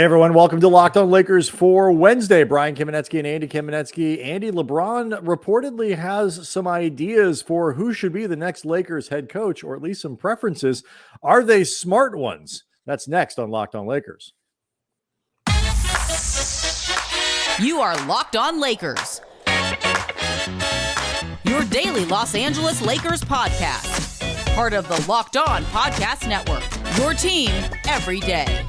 Hey everyone, welcome to Locked On Lakers for Wednesday. Brian Kamenetsky and Andy Kamenetsky. Andy, LeBron reportedly has some ideas for who should be the next Lakers head coach, or at least some preferences. Are they smart ones? That's next on Locked On Lakers. You are Locked On Lakers, your daily Los Angeles Lakers podcast. Part of the Locked On Podcast Network, your team every day.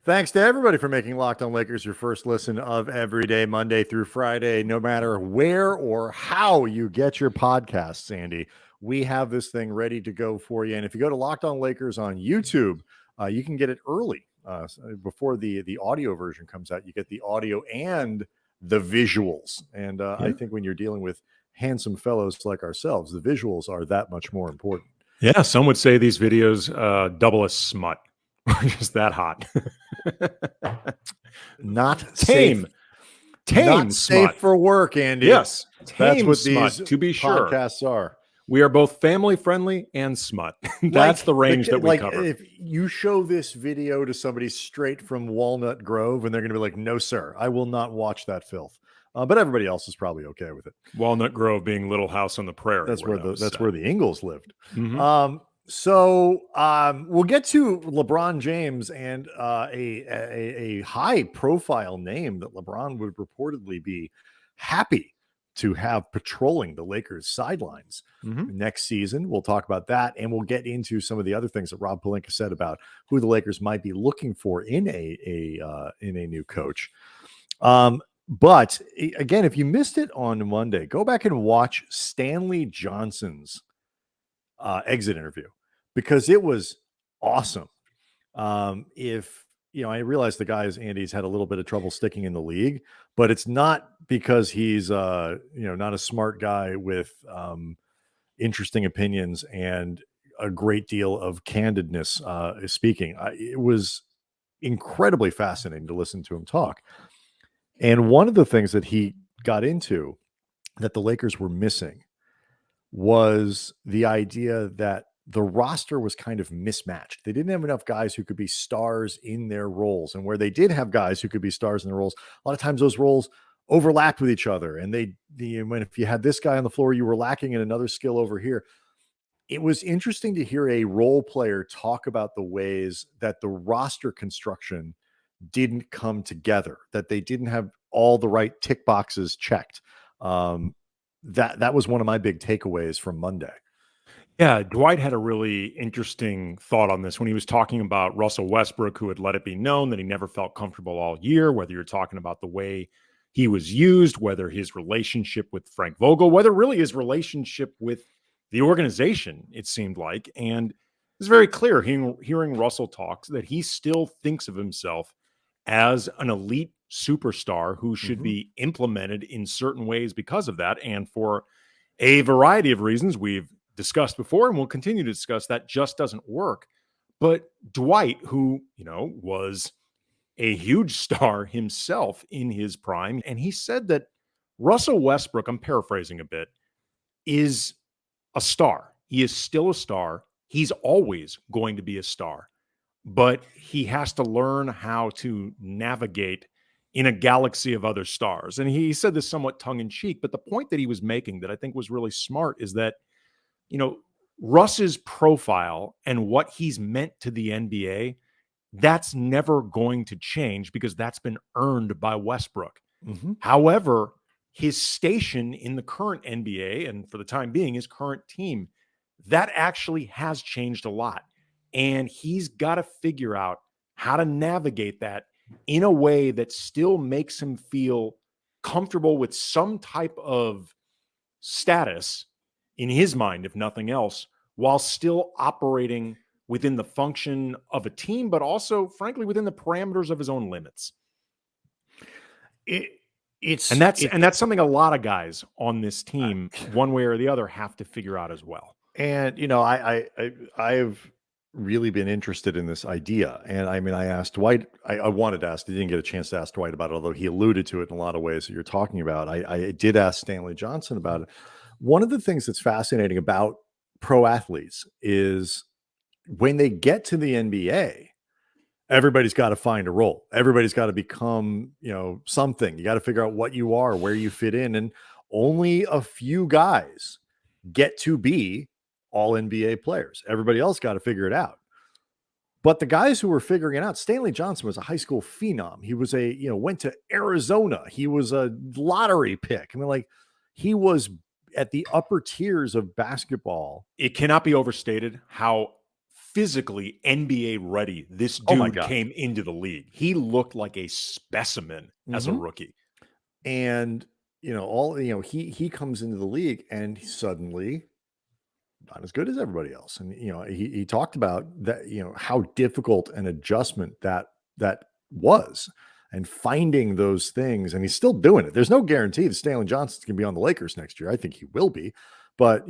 Thanks to everybody for making Locked On Lakers your first listen of every day, Monday through Friday, no matter where or how you get your podcasts, Andy. We have this thing ready to go for you. And if you go to Locked On Lakers on YouTube, you can get it early before the audio version comes out. You get the audio and the visuals. And I think when you're dealing with handsome fellows like ourselves, the visuals are that much more important. Yeah, some would say these videos double as smut. We're just that hot. Not tame. safe. Tame Not smut. safe for work, Andy. Yes. That's Tame what smut, these to be sure. podcasts are. We are both family friendly and smut. That's the range that we cover. If you show this video to somebody straight from Walnut Grove and they're going to be like, no, sir, I will not watch that filth. But everybody else is probably okay with it. Walnut Grove being Little House on the Prairie. That's where the Ingalls lived. Mm-hmm. So we'll get to LeBron James and a high-profile name that LeBron would reportedly be happy to have patrolling the Lakers sidelines next season. We'll talk about that, and we'll get into some of the other things that Rob Pelinka said about who the Lakers might be looking for in a new coach. But again, if you missed it on Monday, go back and watch Stanley Johnson's exit interview, because it was awesome. I realize the guy, Andy's had a little bit of trouble sticking in the league, but it's not because he's not a smart guy with interesting opinions and a great deal of candidness speaking. It was incredibly fascinating to listen to him talk. And one of the things that he got into that the Lakers were missing was the idea that the roster was kind of mismatched. They didn't have enough guys who could be stars in their roles. And where they did have guys who could be stars in their roles, a lot of times those roles overlapped with each other. And if you had this guy on the floor, you were lacking in another skill over here. It was interesting to hear a role player talk about the ways that the roster construction didn't come together, that they didn't have all the right tick boxes checked. That was one of my big takeaways from Monday. Yeah, Dwight had a really interesting thought on this when he was talking about Russell Westbrook, who had let it be known that he never felt comfortable all year, whether you're talking about the way he was used, whether his relationship with Frank Vogel, whether really his relationship with the organization, it seemed like. And it's very clear hearing Russell talk that he still thinks of himself as an elite superstar who should be implemented in certain ways because of that. And for a variety of reasons we've discussed before, and we'll continue to discuss, that just doesn't work. But Dwight, who, was a huge star himself in his prime, and he said that Russell Westbrook, I'm paraphrasing a bit, is a star. He is still a star. He's always going to be a star, but he has to learn how to navigate in a galaxy of other stars. And he said this somewhat tongue-in-cheek, but the point that he was making that I think was really smart is that, Russ's profile and what he's meant to the NBA, that's never going to change because that's been earned by Westbrook. However, his station in the current NBA, and for the time being, his current team, that actually has changed a lot. And he's got to figure out how to navigate that in a way that still makes him feel comfortable with some type of status in his mind, if nothing else, while still operating within the function of a team, but also, frankly, within the parameters of his own limits. That's something a lot of guys on this team, one way or the other, have to figure out as well. And I've really been interested in this idea. And I mean, I asked Dwight, I wanted to ask, I didn't get a chance to ask Dwight about it, although he alluded to it in a lot of ways that you're talking about. I did ask Stanley Johnson about it. One of the things that's fascinating about pro athletes is when they get to the NBA, everybody's got to find a role. Everybody's got to become, something. You got to figure out what you are, where you fit in. And only a few guys get to be all NBA players. Everybody else got to figure it out. But the guys who were figuring it out, Stanley Johnson was a high school phenom. He was went to Arizona. He was a lottery pick. I mean, like, he was at the upper tiers of basketball. It cannot be overstated how physically NBA ready this dude came into the league. He looked like a specimen as a rookie. And, he comes into the league and suddenly not as good as everybody else. And, he talked about that, how difficult an adjustment that was, and finding those things. And he's still doing it. There's no guarantee that Stanley Johnson's going to be on the Lakers next year. I think he will be, but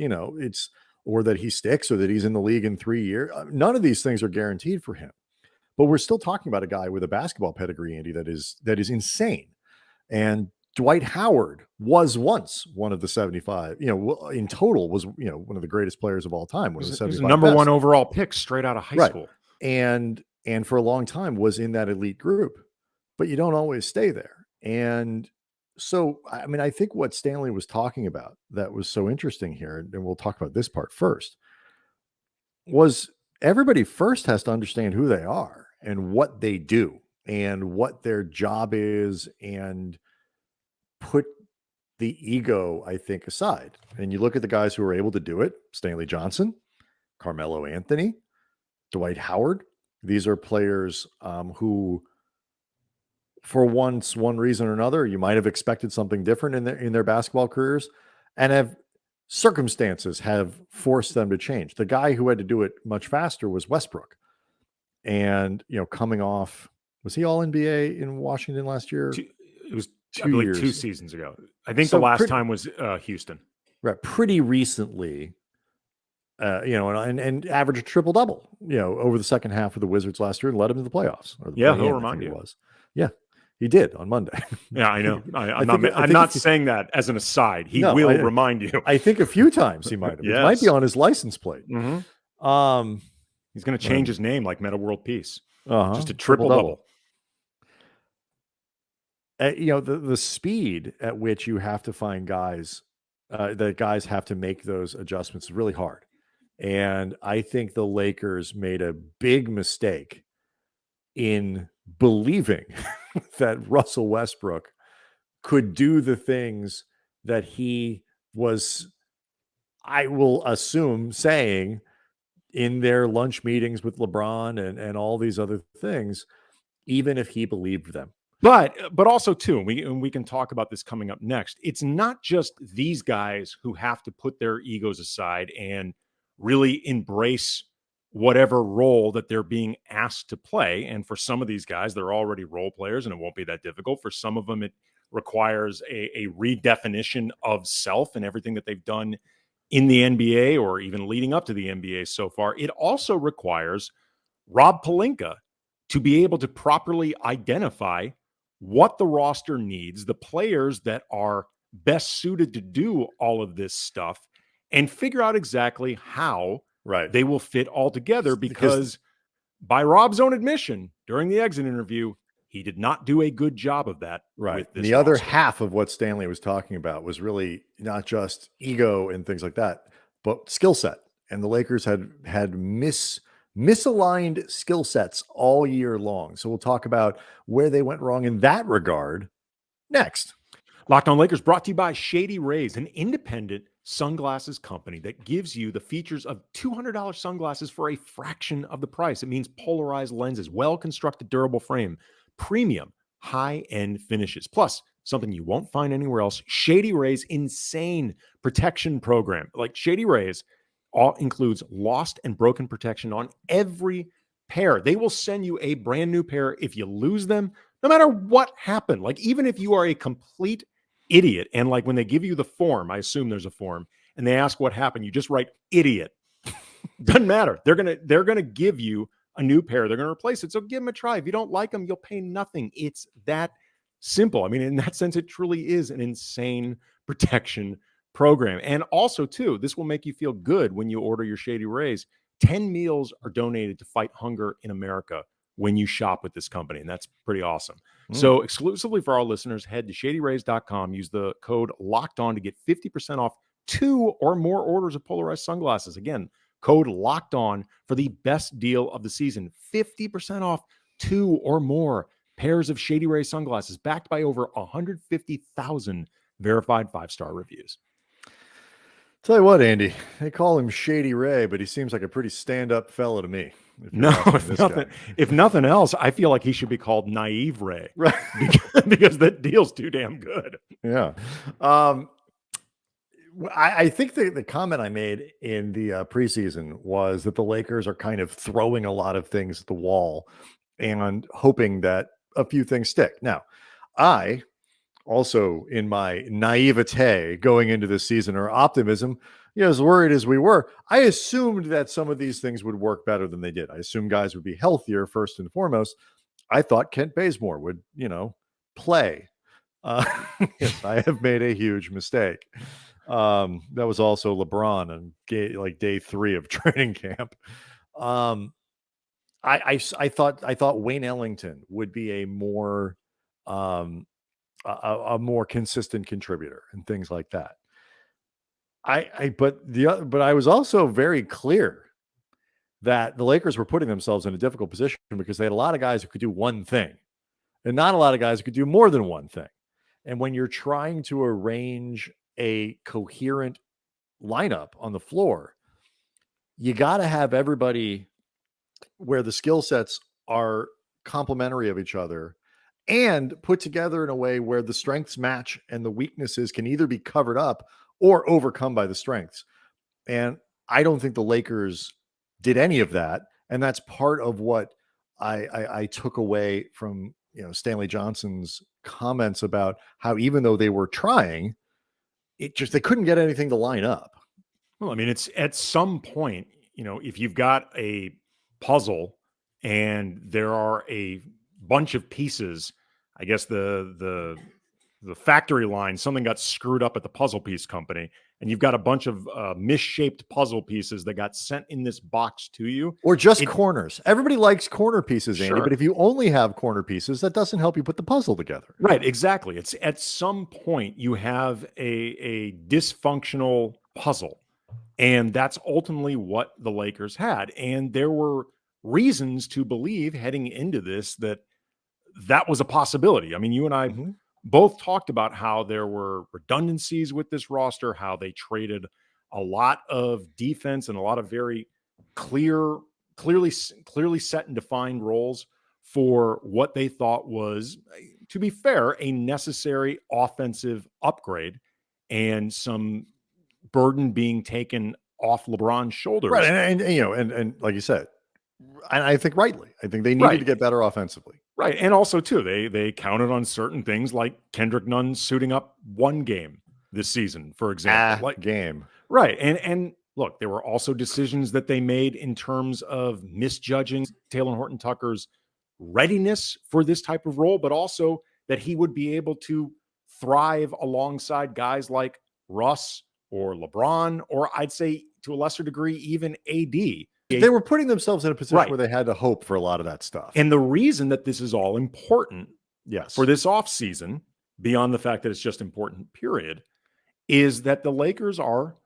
or that he sticks, or that he's in the league in 3 years. None of these things are guaranteed for him, but we're still talking about a guy with a basketball pedigree, Andy, that is insane. And Dwight Howard was once one of the 75, in total was, one of the greatest players of all time. He was the number one overall pick straight out of high school. And for a long time was in that elite group, but you don't always stay there. And so, I mean, I think what Stanley was talking about that was so interesting here, and we'll talk about this part first, was everybody first has to understand who they are and what they do and what their job is, and put the ego, I think, aside. And you look at the guys who are able to do it: Stanley Johnson, Carmelo Anthony, Dwight Howard. These are players who, for one reason or another, you might have expected something different in their basketball careers, and circumstances have forced them to change. The guy who had to do it much faster was Westbrook. And, coming off, was he all NBA in Washington last year? It was 2 years. 2 seasons ago. I think the last time was Houston. Right. Pretty recently, and averaged a triple-double, over the second half of the Wizards last year, and led them to the playoffs. He'll remind you. Yeah, he did on Monday. Yeah, I know. I'm not saying that as an aside. He will remind you. I think a few times he might have. Yes. It might be on his license plate. Mm-hmm. He's going to change his name like Meta World Peace. Just a triple-double. The speed at which you have to find guys, that guys have to make those adjustments is really hard. And I think the Lakers made a big mistake in believing that Russell Westbrook could do the things that he was, I will assume, saying in their lunch meetings with LeBron and all these other things, even if he believed them. But also, too, and we can talk about this coming up next, it's not just these guys who have to put their egos aside and really embrace whatever role that they're being asked to play. And for some of these guys, they're already role players, and it won't be that difficult. For some of them, it requires a redefinition of self and everything that they've done in the NBA or even leading up to the NBA so far. It also requires Rob Pelinka to be able to properly identify what the roster needs, the players that are best suited to do all of this stuff, and figure out exactly how they will fit all together. Because by Rob's own admission during the exit interview, he did not do a good job of that. Right. And the other half of what Stanley was talking about was really not just ego and things like that, but skill set. And the Lakers had misaligned skill sets all year long. So we'll talk about where they went wrong in that regard next. Locked On Lakers brought to you by Shady Rays, an independent sunglasses company that gives you the features of $200 sunglasses for a fraction of the price. It means polarized lenses, well-constructed durable frame, premium high-end finishes, plus something you won't find anywhere else, Shady Rays' insane protection program. Like Shady Rays all includes lost and broken protection on every pair. They will send you a brand new pair if you lose them, no matter what happened. Like, even if you are a complete idiot, and like when they give you the form, I assume there's a form, and they ask what happened, you just write idiot. Doesn't matter. They're gonna give you a new pair. They're gonna replace it. So give them a try. If you don't like them, you'll pay nothing. It's that simple. I mean, in that sense, it truly is an insane protection program. And also, too, this will make you feel good when you order your Shady Rays. 10 meals are donated to fight hunger in America when you shop with this company, and that's pretty awesome. So exclusively for our listeners, head to shadyrays.com, use the code locked on to get 50% off 2 or more orders of polarized sunglasses. Again, code locked on for the best deal of the season, 50% off 2 or more pairs of Shady Ray sunglasses backed by over 150,000 verified 5-star reviews. Tell you what, Andy, they call him Shady Ray, but he seems like a pretty stand-up fella to me. No, if nothing else, I feel like he should be called Naive Ray, right? because that deal's too damn good. Yeah. I think the comment I made in the preseason was that the Lakers are kind of throwing a lot of things at the wall and hoping that a few things stick. Now, I also, in my naivete going into this season, or optimism, as worried as we were, I assumed that some of these things would work better than they did. I assumed guys would be healthier first and foremost. I thought Kent Bazemore would, play. Yes, I have made a huge mistake. That was also LeBron on day 3 of training camp. I thought Wayne Ellington would be a more more consistent contributor and things like that. But I was also very clear that the Lakers were putting themselves in a difficult position because they had a lot of guys who could do one thing and not a lot of guys who could do more than one thing. And when you're trying to arrange a coherent lineup on the floor, you got to have everybody where the skill sets are complementary of each other and put together in a way where the strengths match and the weaknesses can either be covered up or overcome by the strengths. And I don't think the Lakers did any of that. And that's part of what I took away from, Stanley Johnson's comments about how, even though they were trying, they couldn't get anything to line up. Well, I mean, it's at some point, if you've got a puzzle and there are a bunch of pieces, I guess the factory line, something got screwed up at the puzzle piece company, and you've got a bunch of misshaped puzzle pieces that got sent in this box to you. Or just corners. Everybody likes corner pieces, Andy, Sure. But if you only have corner pieces, that doesn't help you put the puzzle together. Right, exactly. It's at some point you have a dysfunctional puzzle, and that's ultimately what the Lakers had. And there were reasons to believe heading into this that was a possibility. I mean, you and I both talked about how there were redundancies with this roster, how they traded a lot of defense and a lot of very clearly set and defined roles for what they thought was, to be fair, a necessary offensive upgrade, and some burden being taken off LeBron's shoulders. Right. And like you said, and I think rightly, I think they needed to get better offensively. Right. And also, too, they counted on certain things like Kendrick Nunn suiting up one game this season, for example. Game. Right. And look, there were also decisions that they made in terms of misjudging Talen Horton-Tucker's readiness for this type of role, but also that he would be able to thrive alongside guys like Russ or LeBron, or I'd say to a lesser degree, even AD. They were putting themselves in a position where they had to hope for a lot of that stuff. And the reason that this is all important for this offseason, beyond the fact that it's just important, period, is that the Lakers are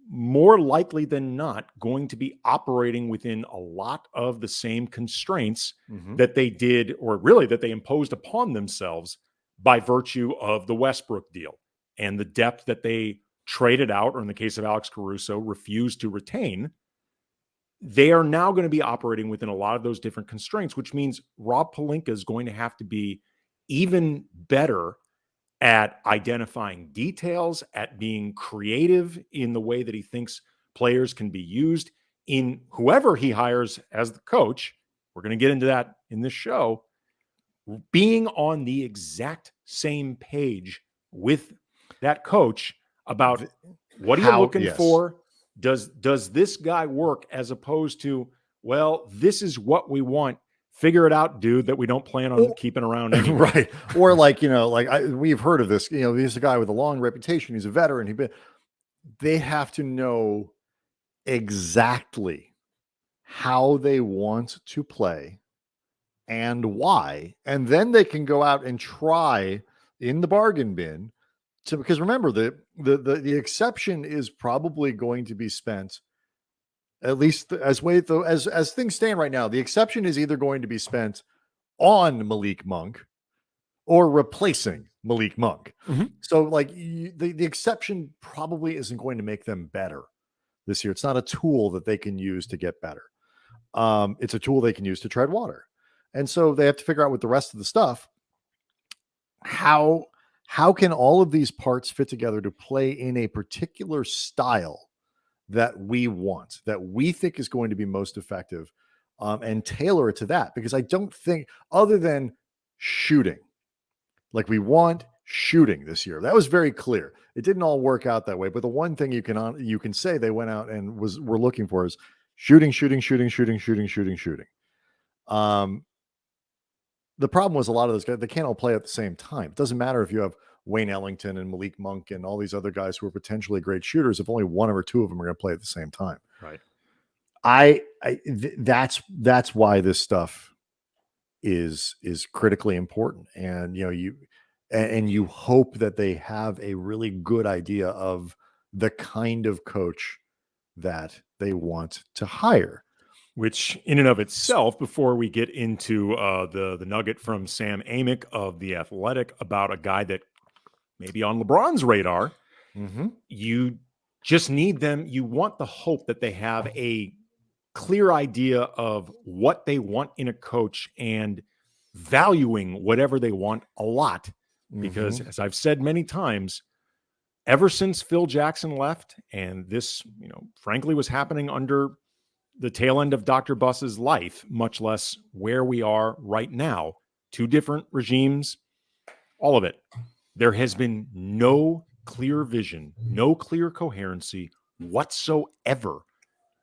more likely than not going to be operating within a lot of the same constraints that they did, or really that they imposed upon themselves by virtue of the Westbrook deal and the depth that they traded out, or in the case of Alex Caruso, refused to retain. They are now going to be operating within a lot of those different constraints, which means Rob Pelinka is going to have to be even better at identifying details, at being creative in the way that he thinks players can be used in whoever he hires as the coach. We're going to get into that in this show. Being on the exact same page with that coach about what are you looking for, Does this guy work, as opposed to, well, this is what we want. Figure it out, dude, that we don't plan on keeping around anyway. Right. Or like, we've heard of this, he's a guy with a long reputation. He's a veteran. They have to know exactly how they want to play and why. And then they can go out and try in the bargain bin because remember the exception is probably going to be spent, at least as things stand right now. The exception is either going to be spent on Malik Monk or replacing Malik Monk. Mm-hmm. So like the exception probably isn't going to make them better this year. It's not a tool that they can use to get better. It's a tool they can use to tread water. And so they have to figure out with the rest of the stuff, how can all of these parts fit together to play in a particular style that we want, that we think is going to be most effective, and tailor it to that. Because I don't think, other than shooting, like we want shooting this year. That was very clear. It didn't all work out that way. But the one thing you can say they went out and were looking for is shooting. The problem was a lot of those guys, they can't all play at the same time. It doesn't matter if you have Wayne Ellington and Malik Monk and all these other guys who are potentially great shooters if only one or two of them are going to play at the same time. Right. That's why this stuff is critically important. And you hope that they have a really good idea of the kind of coach that they want to hire. Which in and of itself, before we get into the nugget from Sam Amick of The Athletic about a guy that maybe on LeBron's radar, you just need them. You want the hope that they have a clear idea of what they want in a coach and valuing whatever they want a lot. Because as I've said many times, ever since Phil Jackson left, and this, frankly was happening under the tail end of Dr. Buss's life, much less where we are right now, two different regimes, all of it. There has been no clear vision, no clear coherency whatsoever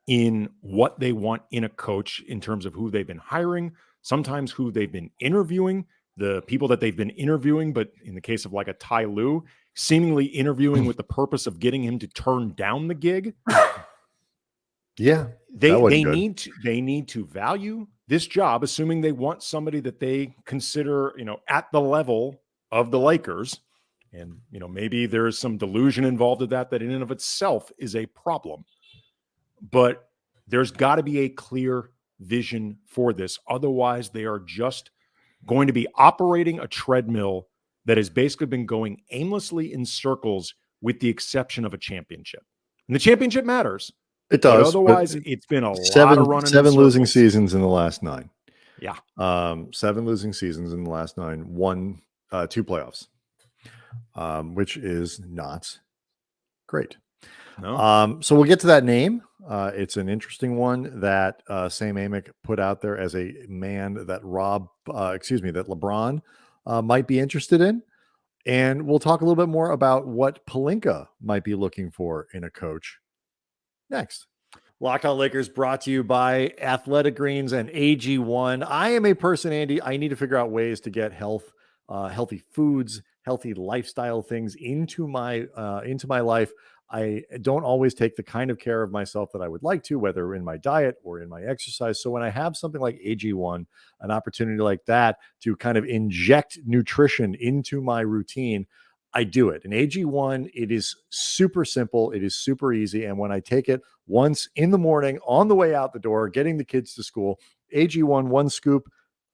in what they want in a coach in terms of who they've been hiring, sometimes who they've been interviewing, the people that they've been interviewing, but in the case of like a Ty Lue, seemingly interviewing with the purpose of getting him to turn down the gig. Yeah, they need to value this job, assuming they want somebody that they consider, at the level of the Lakers. And, maybe there's some delusion involved in that in and of itself is a problem. But there's got to be a clear vision for this. Otherwise, they are just going to be operating a treadmill that has basically been going aimlessly in circles, with the exception of a championship. And the championship matters. It does. But otherwise, it's been a lot of running. 7 losing seasons in the last 9. Yeah. 7 losing seasons in the last 9, 2 playoffs, which is not great. No. So we'll get to that name. It's an interesting one that Sam Amick put out there as a man that that LeBron might be interested in. And we'll talk a little bit more about what Pelinka might be looking for in a coach next. Locked On Lakers brought to you by Athletic Greens and AG1. I am a person, Andy, I need to figure out ways to get healthy foods, healthy lifestyle things into my life. I don't always take the kind of care of myself that I would like to, whether in my diet or in my exercise. So when I have something like AG1, an opportunity like that to kind of inject nutrition into my routine, I do it. And AG1, it is super simple. It is super easy. And when I take it once in the morning on the way out the door, getting the kids to school, AG1, 1 scoop,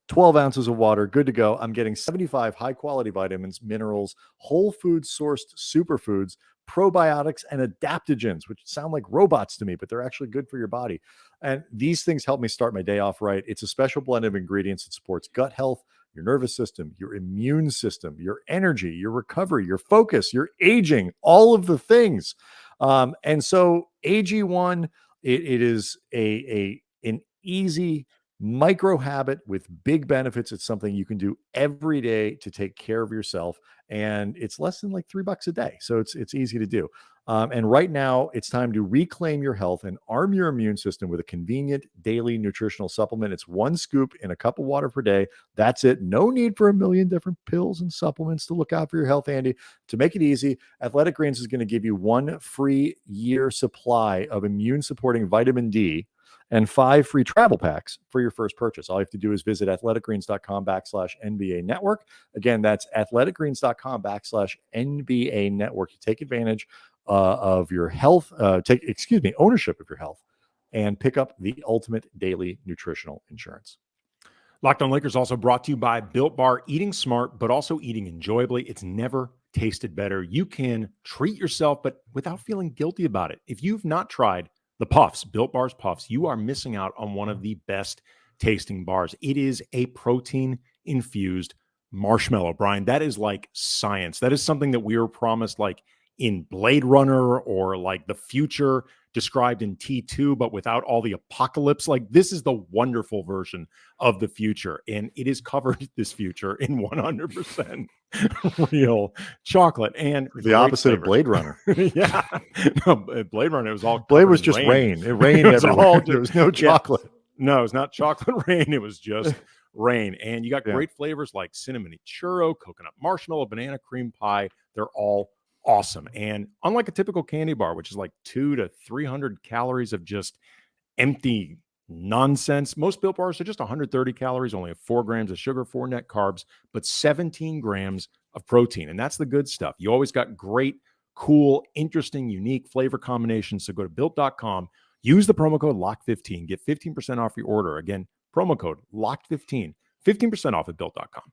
12 ounces of water, good to go. I'm getting 75 high quality vitamins, minerals, whole food sourced superfoods, probiotics, and adaptogens, which sound like robots to me, but they're actually good for your body. And these things help me start my day off right. It's a special blend of ingredients that supports gut health, your nervous system, your immune system, your energy, your recovery, your focus, your aging, all of the things. And so AG1, it is an easy Micro habit with big benefits. It's something you can do every day to take care of yourself, and it's less than like $3 a day. So it's easy to do. And right now, it's time to reclaim your health and arm your immune system with a convenient daily nutritional supplement. It's one scoop in a cup of water per day. That's it. No need for a million different pills and supplements to look out for your health, Andy. To make it easy, Athletic Greens is going to give you 1 free year supply of immune supporting vitamin D and 5 free travel packs for your first purchase. All you have to do is visit athleticgreens.com/NBA network. Again, that's athleticgreens.com/NBA network. You take advantage of your health, ownership of your health, and pick up the ultimate daily nutritional insurance. Locked On Lakers also brought to you by Built Bar. Eating smart, but also eating enjoyably. It's never tasted better. You can treat yourself, but without feeling guilty about it. If you've not tried the Puffs, Built Bar's Puffs, you are missing out on one of the best tasting bars. It is a protein-infused marshmallow, Brian. That is like science. That is something that we were promised like in Blade Runner or like the future described in T2, but without all the apocalypse. Like this is the wonderful version of the future. And it is covered this future in 100% real chocolate and the opposite of Blade Runner. Yeah. No, Blade Runner, it was all Blade was just rain. It rained everywhere. There was no chocolate. Yeah. No, it's not chocolate rain. It was just rain. And you got great flavors like cinnamon churro, coconut marshmallow, banana cream pie. They're all awesome. And unlike a typical candy bar, which is like 200 to 300 calories of just empty nonsense, most Built Bars are just 130 calories, only have 4 grams of sugar, 4 net carbs, but 17 grams of protein. And that's the good stuff. You always got great, cool, interesting, unique flavor combinations. So go to built.com, use the promo code LOCK15, get 15% off your order. Again, promo code LOCK15, 15% off at built.com.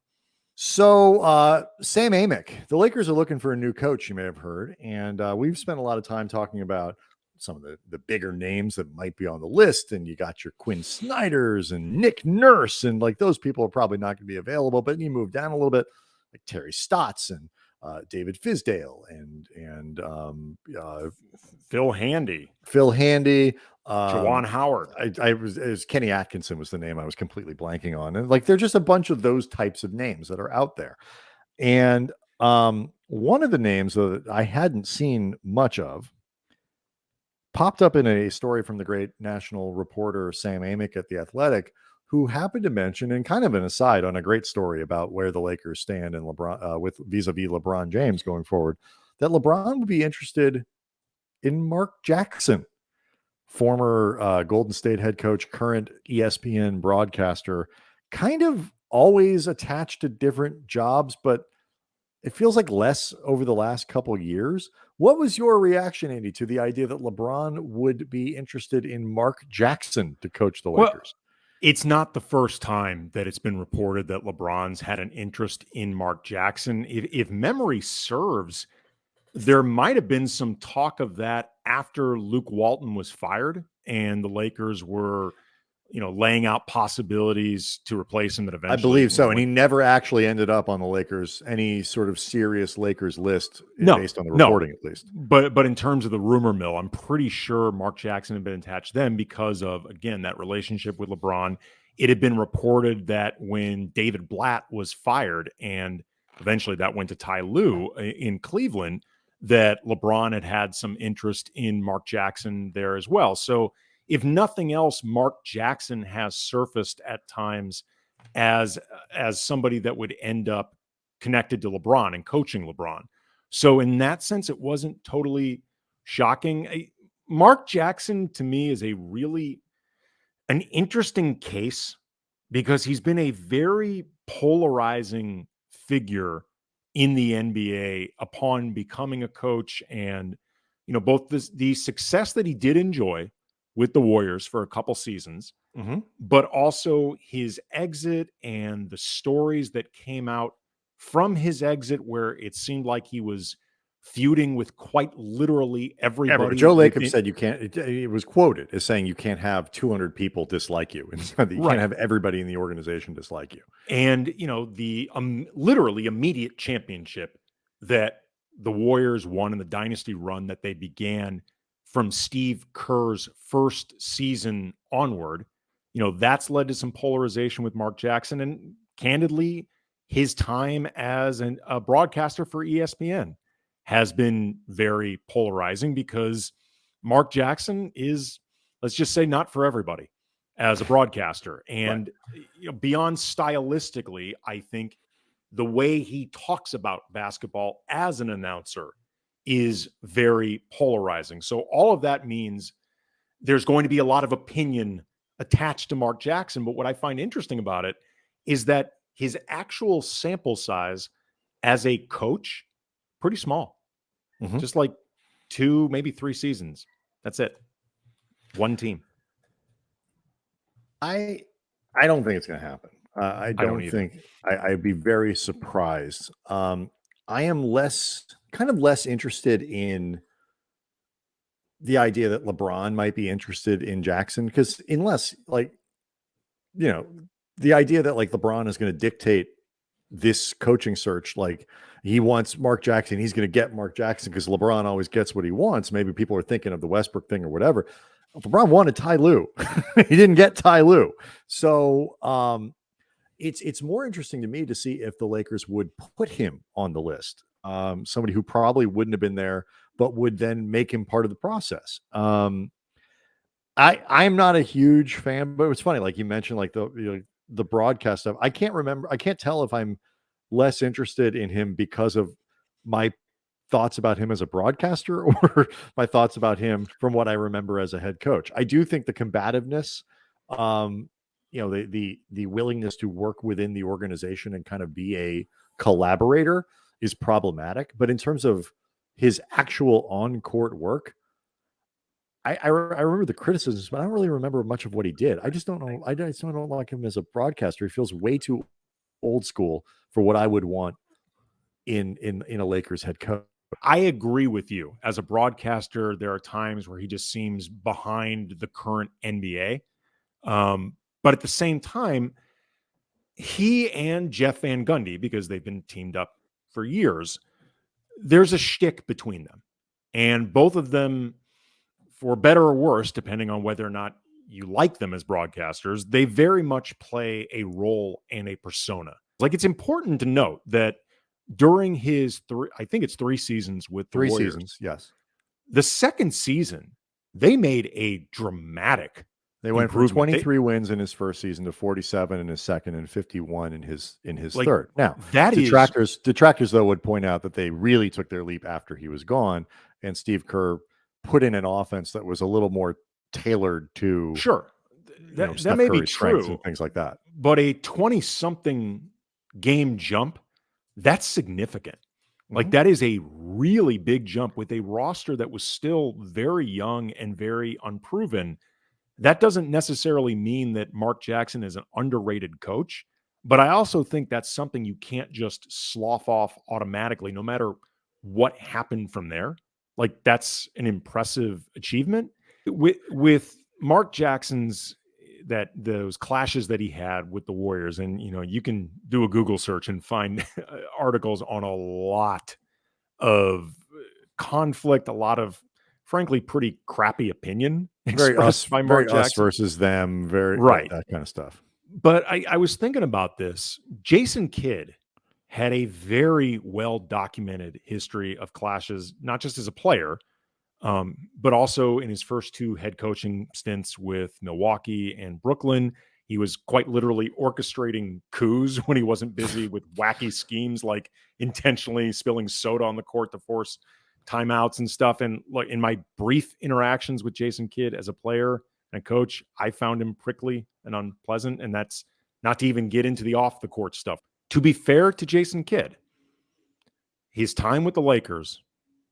So Sam Amick, the Lakers are looking for a new coach, you may have heard. And we've spent a lot of time talking about some of the bigger names that might be on the list. And you got your Quinn Snyders and Nick Nurse. And like those people are probably not going to be available. But you move down a little bit, like Terry Stotts and David Fizdale and Phil Handy. Jawan Howard. It was Kenny Atkinson was the name I was completely blanking on. And like, there's just a bunch of those types of names that are out there. And one of the names that I hadn't seen much of popped up in a story from the great national reporter, Sam Amick at The Athletic, who happened to mention, and kind of an aside on a great story about where the Lakers stand and LeBron with vis-a-vis LeBron James going forward, that LeBron would be interested in Mark Jackson, former Golden State head coach, current ESPN broadcaster, kind of always attached to different jobs, but it feels like less over the last couple of years. What was your reaction, Andy, to the idea that LeBron would be interested in Mark Jackson to coach the Lakers? It's not the first time that it's been reported that LeBron's had an interest in Mark Jackson. If memory serves, there might have been some talk of that after Luke Walton was fired and the Lakers were, laying out possibilities to replace him that eventually. I believe so. And he never actually ended up on the Lakers, any sort of serious Lakers list based on the reporting, at least. But in terms of the rumor mill, I'm pretty sure Mark Jackson had been attached then because of, again, that relationship with LeBron. It had been reported that when David Blatt was fired and eventually that went to Ty Lue in Cleveland, that LeBron had some interest in Mark Jackson there as well. So if nothing else, Mark Jackson has surfaced at times as somebody that would end up connected to LeBron and coaching LeBron. So in that sense, it wasn't totally shocking. Mark Jackson to me is an interesting case because he's been a very polarizing figure in the NBA upon becoming a coach, and both the success that he did enjoy with the Warriors for a couple seasons, but also his exit and the stories that came out from his exit where it seemed like he was feuding with quite literally everybody. Joe Lacob said you can't, it was quoted as saying you can't have 200 people dislike you. And you can't have everybody in the organization dislike you. And, the literally immediate championship that the Warriors won in the dynasty run that they began from Steve Kerr's first season onward, that's led to some polarization with Mark Jackson. And candidly, his time as a broadcaster for ESPN has been very polarizing because Mark Jackson is, let's just say, not for everybody as a broadcaster. And beyond stylistically, I think the way he talks about basketball as an announcer is very polarizing. So all of that means there's going to be a lot of opinion attached to Mark Jackson. But what I find interesting about it is that his actual sample size as a coach, pretty small, just like 2, maybe 3 seasons. That's it. One team. I don't think it's going to happen. I don't think I'd be very surprised. I am less interested in the idea that LeBron might be interested in Jackson, because unless the idea that LeBron is going to dictate this coaching search, like he wants Mark Jackson, he's going to get Mark Jackson because LeBron always gets what he wants. Maybe people are thinking of the Westbrook thing or whatever. LeBron wanted Ty Lue. He didn't get Ty Lue. So it's more interesting to me to see if the Lakers would put him on the list. Somebody who probably wouldn't have been there, but would then make him part of the process. I'm not a huge fan, but it's funny. Like you mentioned, the broadcast stuff. I can't tell if I'm less interested in him because of my thoughts about him as a broadcaster or my thoughts about him from what I remember as a head coach. I do think the combativeness, the willingness to work within the organization and kind of be a collaborator is problematic. But in terms of his actual on-court work, I remember the criticisms, but I don't really remember much of what he did. I just don't know. I just don't like him as a broadcaster. He feels way too old school for what I would want in a Lakers head coach. I agree with you. As a broadcaster, there are times where he just seems behind the current NBA. But at the same time, he and Jeff Van Gundy, because they've been teamed up for years, there's a shtick between them. And both of them, for better or worse, depending on whether or not you like them as broadcasters, they very much play a role and a persona. It's important to note that during his 3 seasons with the Warriors, 3 seasons, yes. The second season, they made a dramatic They went from 23 wins in his first season to 47 in his second and 51 in his third. Now, detractors though would point out that they really took their leap after he was gone, and Steve Kerr put in an offense that was a little more tailored to that may be true and things like that. But a 20-something game jump, that's significant. That is a really big jump with a roster that was still very young and very unproven. That doesn't necessarily mean that Mark Jackson is an underrated coach, but I also think that's something you can't just slough off automatically, no matter what happened from there. That's an impressive achievement. With Mark Jackson's, those clashes that he had with the Warriors, and you can do a Google search and find articles on a lot of conflict, a lot of frankly pretty crappy opinion expressed by Mark Jackson. Us versus them, that kind of stuff. But I was thinking about this. Jason Kidd had a very well documented history of clashes, not just as a player, but also in his first 2 head coaching stints with Milwaukee and Brooklyn. He was quite literally orchestrating coups when he wasn't busy with wacky schemes like intentionally spilling soda on the court to force timeouts and stuff. And in my brief interactions with Jason Kidd as a player and a coach, I found him prickly and unpleasant. And that's not to even get into the off the court stuff. To be fair to Jason Kidd, his time with the Lakers,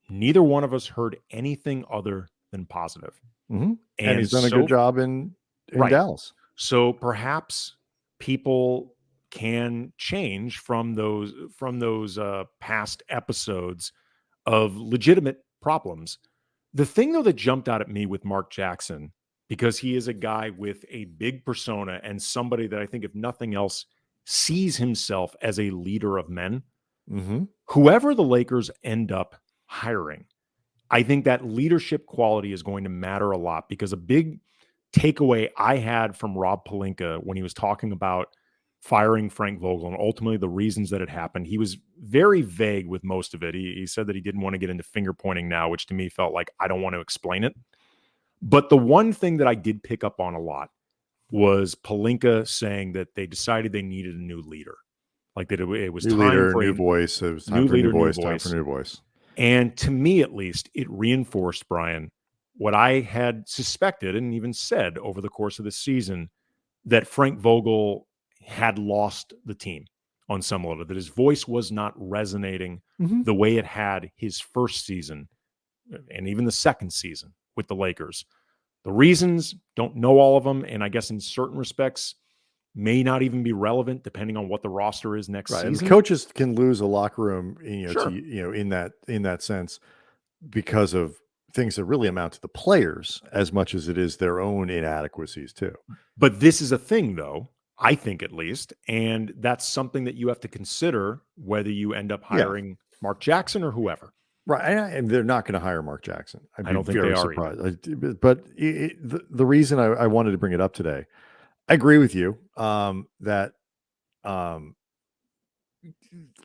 neither one of us heard anything other than positive. And he's done a good job in Dallas. So perhaps people can change from those past episodes of legitimate problems. The thing, though, that jumped out at me with Mark Jackson, because he is a guy with a big persona and somebody that I think, if nothing else, sees himself as a leader of men. Whoever the Lakers end up hiring, I think that leadership quality is going to matter a lot, because a big takeaway I had from Rob Pelinka when he was talking about firing Frank Vogel and ultimately the reasons that it happened. He was very vague with most of it. He said that he didn't want to get into finger pointing now, which to me felt like I don't want to explain it. But the one thing that I did pick up on a lot was Pelinka saying that they decided they needed a new leader. Like that it was new time leader, for new a voice. It was time new for a leader, new new voice. Time voice. for a new voice. And to me, at least, it reinforced, Brian, what I had suspected and even said over the course of the season, that Frank Vogel had lost the team on some level, that his voice was not resonating the way it had his first season and even the second season with the Lakers. The reasons, don't know all of them, and I guess in certain respects may not even be relevant depending on what the roster is next Right. season. And coaches can lose a locker room, Sure. in that sense, because of things that really amount to the players as much as it is their own inadequacies too. But this is a thing, though, I think at least, and that's something that you have to consider whether you end up hiring Mark Jackson or whoever. Right. And they're not going to hire Mark Jackson. I'd I be don't think they very are surprised. But the reason I wanted to bring it up today, I agree with you that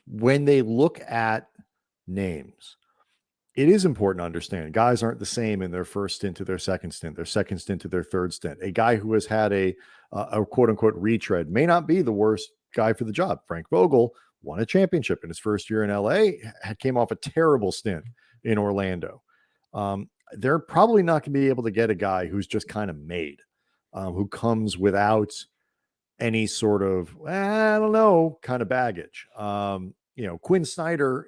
when they look at names, it is important to understand guys aren't the same in their first stint to their second stint to their third stint. A guy who has had a quote unquote retread may not be the worst guy for the job. Frank Vogel won a championship in his first year in LA, came off a terrible stint in Orlando. They're probably not going to be able to get a guy who's just kind of made, who comes without any sort of, I don't know, kind of baggage. Quinn Snyder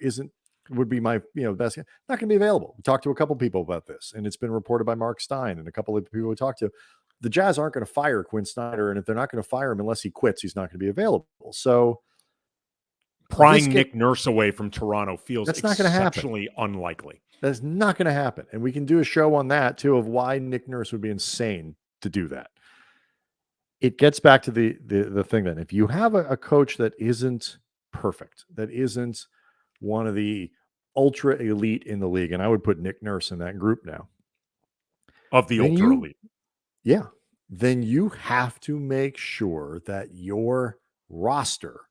would be my best guy. Not going to be available. We talked to a couple people about this, and it's been reported by Mark Stein and a couple of people we talked to. The Jazz aren't going to fire Quinn Snyder, and if they're not going to fire him unless he quits, he's not going to be available. So prying Nick Nurse away from Toronto feels that's not going to happen. Exceptionally unlikely. That's not going to happen, and we can do a show on that too of why Nick Nurse would be insane to do that. It gets back to the thing then. If you have a coach that isn't perfect, that isn't one of the ultra elite in the league, and I would put Nick Nurse in that group now. Of the ultra elite. Yeah. Then you have to make sure that your roster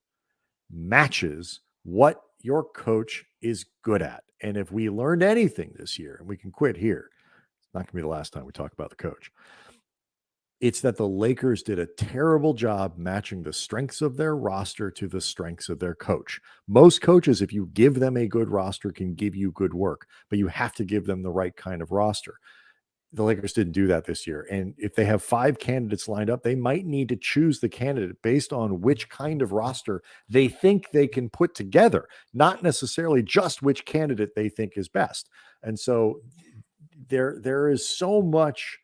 matches what your coach is good at. And if we learned anything this year, and we can quit here, it's not going to be the last time we talk about the coach. It's that the Lakers did a terrible job matching the strengths of their roster to the strengths of their coach. Most coaches, if you give them a good roster, can give you good work, but you have to give them the right kind of roster. The Lakers didn't do that this year. And if they have 5 candidates lined up, they might need to choose the candidate based on which kind of roster they think they can put together, not necessarily just which candidate they think is best. And so there is so much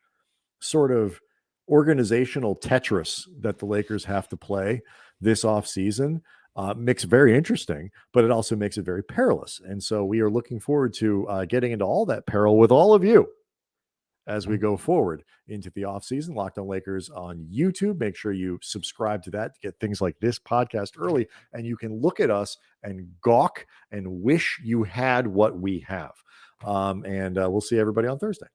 sort of organizational Tetris that the Lakers have to play this offseason. Makes it very interesting, but it also makes it very perilous. And so we are looking forward to getting into all that peril with all of you as we go forward into the offseason. Locked On Lakers on YouTube. Make sure you subscribe to that to get things like this podcast early, and you can look at us and gawk and wish you had what we have. And we'll see everybody on Thursday.